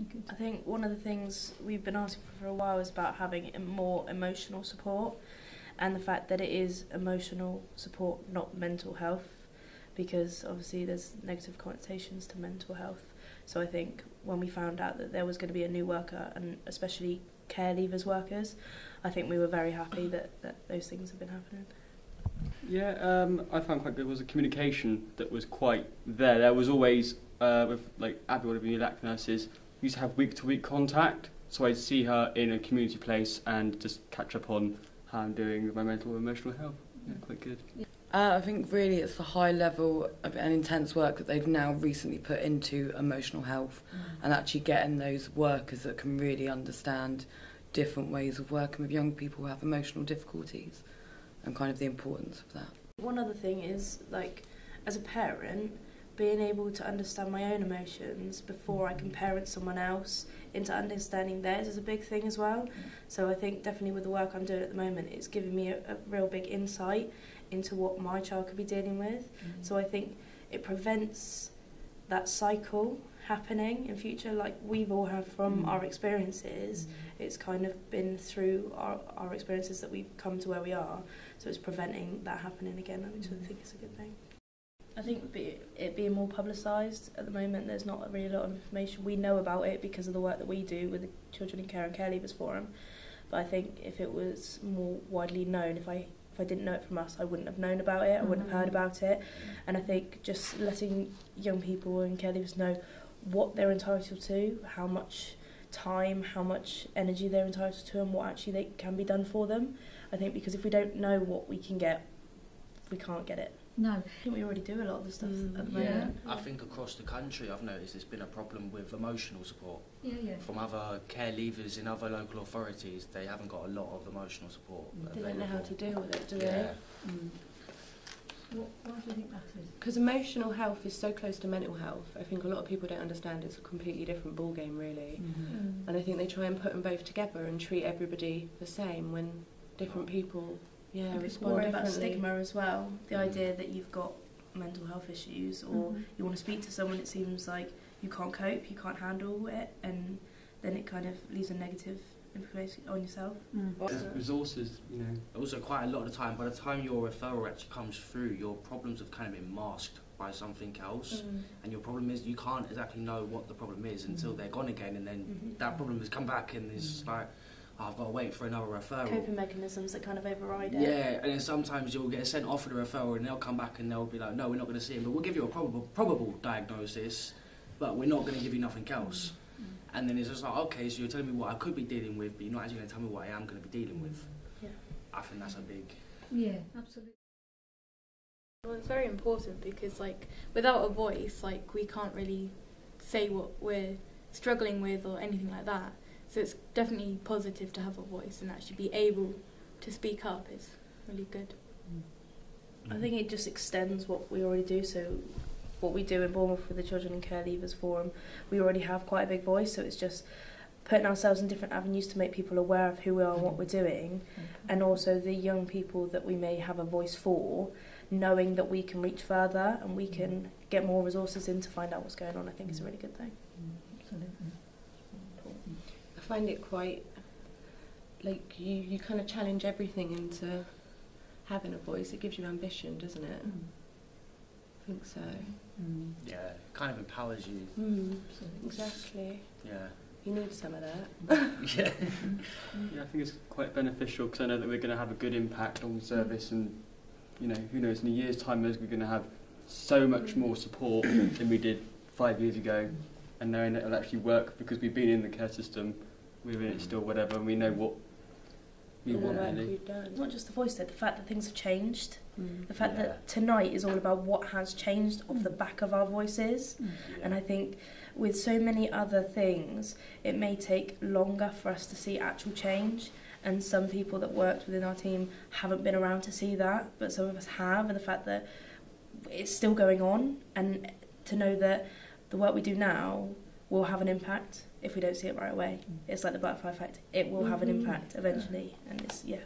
Good. I think one of the things we've been asking for a while is about having more emotional support, and the fact that it is emotional support, not mental health, because obviously there's negative connotations to mental health. So I think when we found out that there was going to be a new worker, and especially care leavers workers, I think we were very happy that those things have been happening. Yeah, I found quite good was the communication that was quite there. There was always, with like Abby, one of the LAC nurses, we used to have week-to-week contact, so I'd see her in a community place and just catch up on how I'm doing with my mental and emotional health. Yeah, quite good. I think really it's the high level of and intense work that they've now recently put into emotional health and actually getting those workers that can really understand different ways of working with young people who have emotional difficulties and kind of the importance of that. One other thing is, like, as a parent, being able to understand my own emotions before I can parent someone else into understanding theirs is a big thing as well. So I think definitely with the work I'm doing at the moment, it's giving me a real big insight into what my child could be dealing with. So I think it prevents that cycle happening in future, like we've all had from our experiences. It's kind of been through our experiences that we've come to where we are, so it's preventing that happening again, which I think is a good thing. I think it being more publicised at the moment, there's not really a lot of information. We know about it because of the work that we do with the Children in Care and Care Leavers Forum, but I think if it was more widely known, if I didn't know it from us, I wouldn't have known about it, I wouldn't have heard about it. And I think just letting young people and care leavers know what they're entitled to, how much time, how much energy they're entitled to, and what actually can be done for them. I think because if we don't know what we can get, we can't get it. No. I think we already do a lot of the stuff at the moment. I think across the country I've noticed there's been a problem with emotional support. Yeah. From other care leavers in other local authorities, they haven't got a lot of emotional support They available. don't know how to deal with it, do Yeah. they? Why do you think that is? Because emotional health is so close to mental health. I think a lot of people don't understand it's a completely different ballgame, really. And I think they try and put them both together and treat everybody the same when different people, And respond worry about differently. stigma as well. The idea that you've got mental health issues or you want to speak to someone, it seems like you can't cope, you can't handle it, and then it kind of leaves a negative implication on yourself. Resources, you know. Also, quite a lot of the time, by the time your referral actually comes through, your problems have kind of been masked by something else, and your problem is you can't exactly know what the problem is until they're gone again, and then that problem has come back, and it's like, oh, I've got to wait for another referral. Coping mechanisms that kind of override it. Yeah, and then sometimes you'll get sent off for the referral, and they'll come back and they'll be like, no, we're not going to see him, but we'll give you a probable diagnosis, but we're not going to give you nothing else. And then it's just like, okay, so you're telling me what I could be dealing with, but you're not actually going to tell me what I am going to be dealing with. Yeah. I think that's a big... Yeah, absolutely. Well, it's very important because, like, without a voice, like, we can't really say what we're struggling with or anything like that. So it's definitely positive to have a voice and actually be able to speak up is really good. I think it just extends what we already do. So what we do in Bournemouth with the Children and Care Leavers Forum, we already have quite a big voice, so it's just putting ourselves in different avenues to make people aware of who we are and what we're doing, and also the young people that we may have a voice for, knowing that we can reach further and we can get more resources in to find out what's going on. I think is a really good thing. Absolutely. I find it quite, like, you kind of challenge everything into having a voice. It gives you ambition, doesn't it? I think so. Yeah, it kind of empowers you. Exactly. Yeah. You need some of that. Yeah. Yeah, I think it's quite beneficial because I know that we're going to have a good impact on the service, and you know, who knows, in a year's time we're going to have so much more support than we did 5 years ago, and knowing that it'll actually work because we've been in the care system, we're in it still, whatever, and we know what we want really. It's not just the voice, though, the fact that things have changed. The fact that tonight is all about what has changed off the back of our voices. And I think with so many other things, it may take longer for us to see actual change. And some people that worked within our team haven't been around to see that, but some of us have. And the fact that it's still going on, and to know that the work we do now will have an impact if we don't see it right away. It's like the butterfly effect. It will have an impact eventually, and it's, yeah.